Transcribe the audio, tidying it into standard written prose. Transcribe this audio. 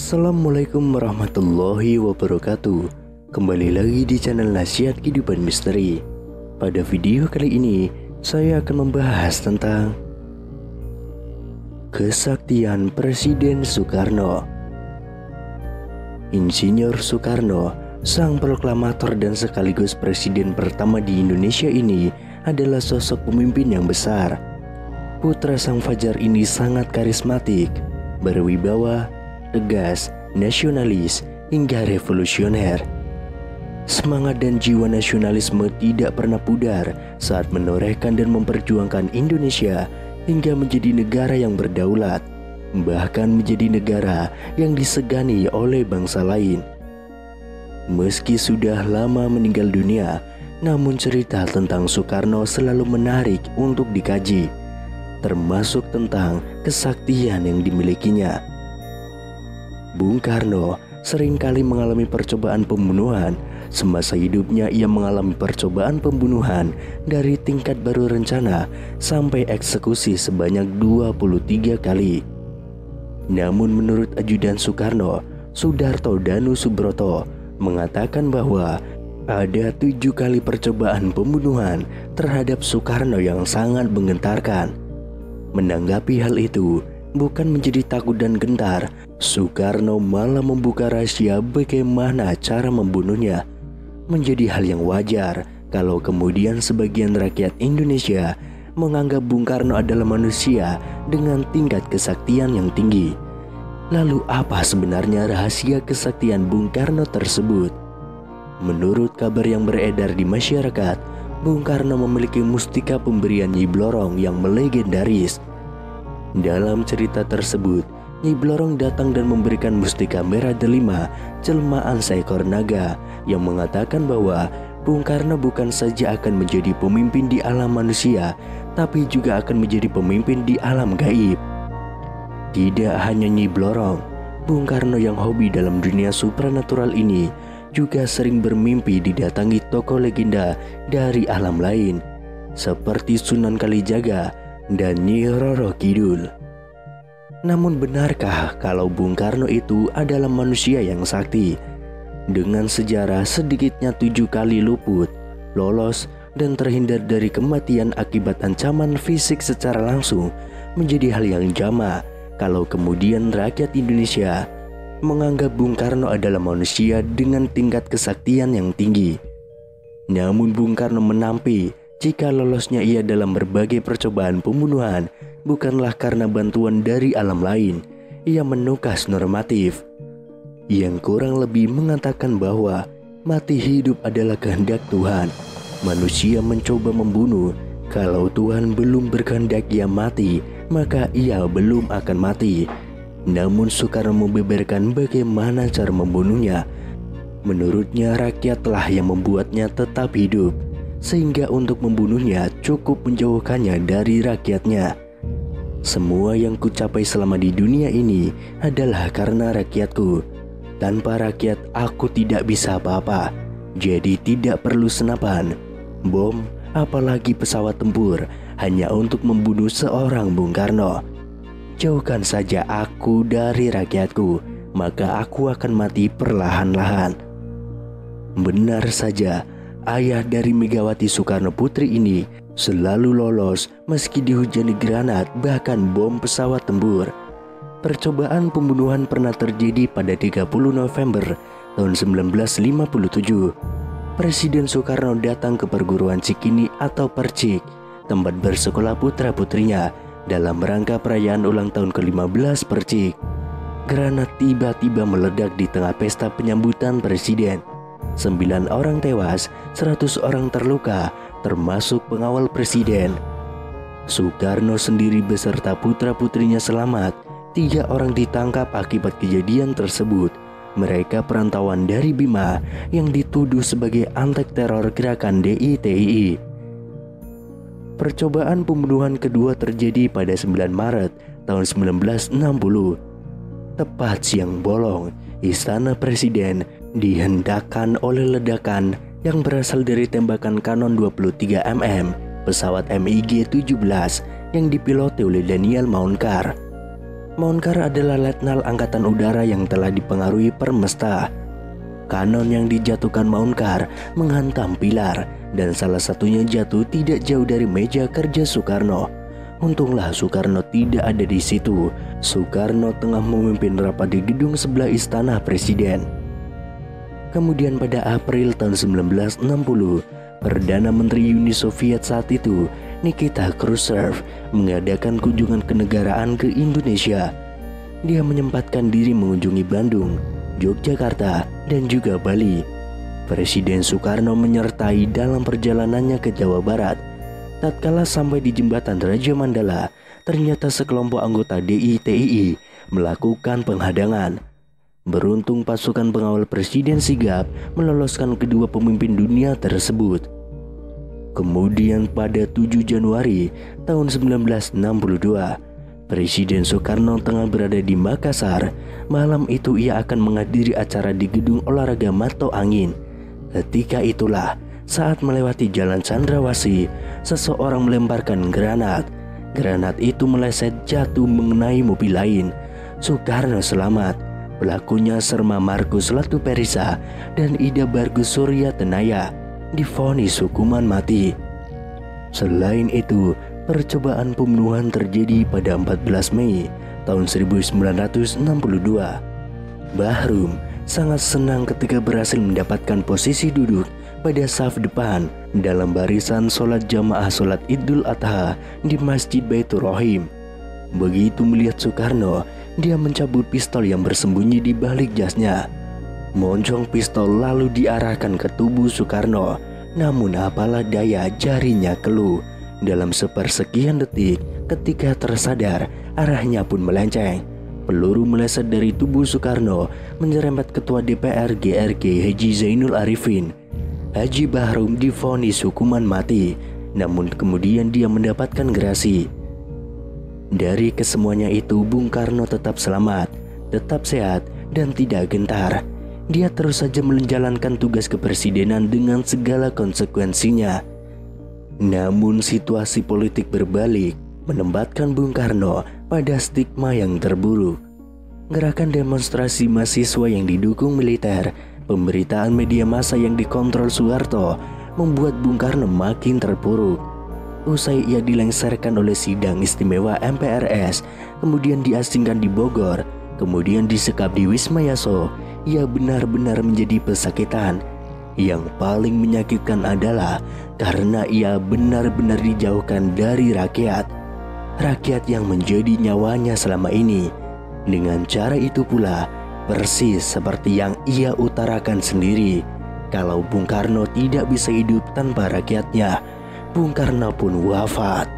Assalamualaikum warahmatullahi wabarakatuh. Kembali lagi di channel Nasihat Kehidupan Misteri. Pada video kali ini saya akan membahas tentang kesaktian Presiden Soekarno. Insinyur Soekarno, sang proklamator dan sekaligus presiden pertama di Indonesia ini, adalah sosok pemimpin yang besar. Putra sang fajar ini sangat karismatik, berwibawa, tegas, nasionalis, hingga revolusioner. Semangat dan jiwa nasionalisme tidak pernah pudar saat menorehkan dan memperjuangkan Indonesia hingga menjadi negara yang berdaulat, bahkan menjadi negara yang disegani oleh bangsa lain. Meski sudah lama meninggal dunia, namun cerita tentang Soekarno selalu menarik untuk dikaji, termasuk tentang kesaktian yang dimilikinya. Bung Karno seringkali mengalami percobaan pembunuhan. Semasa hidupnya ia mengalami percobaan pembunuhan dari tingkat baru rencana sampai eksekusi sebanyak 23 kali. Namun menurut ajudan Soekarno, Sudarto Danu Subroto, mengatakan bahwa ada 7 kali percobaan pembunuhan terhadap Soekarno yang sangat menggentarkan. Menanggapi hal itu, bukan menjadi takut dan gentar, Soekarno malah membuka rahasia bagaimana cara membunuhnya. Menjadi hal yang wajar kalau kemudian sebagian rakyat Indonesia menganggap Bung Karno adalah manusia dengan tingkat kesaktian yang tinggi. Lalu apa sebenarnya rahasia kesaktian Bung Karno tersebut? Menurut kabar yang beredar di masyarakat, Bung Karno memiliki mustika pemberian Nyi Blorong yang melegendaris. Dalam cerita tersebut, Nyi Blorong datang dan memberikan mustika merah delima, jelmaan seekor naga, yang mengatakan bahwa Bung Karno bukan saja akan menjadi pemimpin di alam manusia, tapi juga akan menjadi pemimpin di alam gaib. Tidak hanya Nyi Blorong, Bung Karno yang hobi dalam dunia supranatural ini juga sering bermimpi didatangi tokoh legenda dari alam lain, seperti Sunan Kalijaga dan Nyi Roro Kidul. Namun benarkah kalau Bung Karno itu adalah manusia yang sakti? Dengan sejarah sedikitnya 7 kali luput, lolos, dan terhindar dari kematian akibat ancaman fisik secara langsung, menjadi hal yang jamak kalau kemudian rakyat Indonesia menganggap Bung Karno adalah manusia dengan tingkat kesaktian yang tinggi. Namun Bung Karno menampi jika lolosnya ia dalam berbagai percobaan pembunuhan bukanlah karena bantuan dari alam lain. Ia menukas normatif yang kurang lebih mengatakan bahwa mati hidup adalah kehendak Tuhan. Manusia mencoba membunuh. Kalau Tuhan belum berkehendak ia mati, maka ia belum akan mati. Namun Soekarno membeberkan bagaimana cara membunuhnya. Menurutnya rakyatlah yang membuatnya tetap hidup, sehingga untuk membunuhnya cukup menjauhkannya dari rakyatnya. Semua yang kucapai selama di dunia ini adalah karena rakyatku. Tanpa rakyat aku tidak bisa apa-apa. Jadi tidak perlu senapan, bom, apalagi pesawat tempur hanya untuk membunuh seorang Bung Karno. Jauhkan saja aku dari rakyatku, maka aku akan mati perlahan-lahan. Benar saja, ayah dari Megawati Soekarno Putri ini selalu lolos meski dihujani granat bahkan bom pesawat tempur. Percobaan pembunuhan pernah terjadi pada 30 November tahun 1957. Presiden Soekarno datang ke perguruan Cikini atau Percik, tempat bersekolah putra-putrinya, dalam rangka perayaan ulang tahun ke-15 Percik. Granat tiba-tiba meledak di tengah pesta penyambutan presiden. 9 orang tewas, 100 orang terluka, termasuk pengawal presiden. Soekarno sendiri beserta putra-putrinya selamat. 3 orang ditangkap akibat kejadian tersebut. Mereka perantauan dari Bima yang dituduh sebagai antek teror gerakan DITII. Percobaan pembunuhan kedua terjadi pada 9 Maret tahun 1960. Tepat siang bolong, Istana Presiden dihendakkan oleh ledakan yang berasal dari tembakan kanon 23 mm pesawat MiG-17 yang dipiloti oleh Daniel Maunkar. Maunkar adalah letnan angkatan udara yang telah dipengaruhi Permesta. Kanon yang dijatuhkan Maunkar menghantam pilar dan salah satunya jatuh tidak jauh dari meja kerja Soekarno. Untunglah Soekarno tidak ada di situ. Soekarno tengah memimpin rapat di gedung sebelah Istana Presiden. Kemudian pada April tahun 1960, Perdana Menteri Uni Soviet saat itu, Nikita Khrushchev, mengadakan kunjungan kenegaraan ke Indonesia. Dia menyempatkan diri mengunjungi Bandung, Yogyakarta, dan juga Bali. Presiden Soekarno menyertai dalam perjalanannya ke Jawa Barat. Tatkala sampai di jembatan Raja Mandala, ternyata sekelompok anggota DITII melakukan penghadangan. Beruntung pasukan pengawal presiden sigap meloloskan kedua pemimpin dunia tersebut. Kemudian pada 7 Januari tahun 1962, Presiden Soekarno tengah berada di Makassar. Malam itu ia akan menghadiri acara di gedung olahraga Mato Angin. Ketika itulah saat melewati Jalan Chandrawasih, seseorang melemparkan granat. Granat itu meleset jatuh mengenai mobil lain. Soekarno selamat. Pelakunya Serma Markus Latuperisa dan Ida Bargus Surya Tenaya divonis hukuman mati. Selain itu, percobaan pembunuhan terjadi pada 14 Mei tahun 1962. Bahrum sangat senang ketika berhasil mendapatkan posisi duduk pada saf depan dalam barisan sholat jamaah sholat Idul Adha di Masjid Baitur Rahim. Begitu melihat Soekarno, dia mencabut pistol yang bersembunyi di balik jasnya. Moncong pistol lalu diarahkan ke tubuh Soekarno. Namun apalah daya, jarinya keluh. Dalam sepersekian detik, ketika tersadar, arahnya pun melenceng. Peluru meleset dari tubuh Soekarno menyerempet Ketua DPR GRG Haji Zainul Arifin. Haji Bahrum divonis hukuman mati, namun kemudian dia mendapatkan gerasi. Dari kesemuanya itu, Bung Karno tetap selamat, tetap sehat, dan tidak gentar. Dia terus saja menjalankan tugas kepresidenan dengan segala konsekuensinya. Namun situasi politik berbalik, menempatkan Bung Karno pada stigma yang terburuk. Gerakan demonstrasi mahasiswa yang didukung militer, pemberitaan media massa yang dikontrol Soeharto, membuat Bung Karno makin terpuruk. Usai ia dilengsarkan oleh sidang istimewa MPRS, kemudian diasingkan di Bogor, kemudian disekap di Wisma Yaso, ia benar-benar menjadi pesakitan. Yang paling menyakitkan adalah karena ia benar-benar dijauhkan dari rakyat. Rakyat yang menjadi nyawanya selama ini. Dengan cara itu pula, persis seperti yang ia utarakan sendiri, kalau Bung Karno tidak bisa hidup tanpa rakyatnya, Bung Karno pun wafat.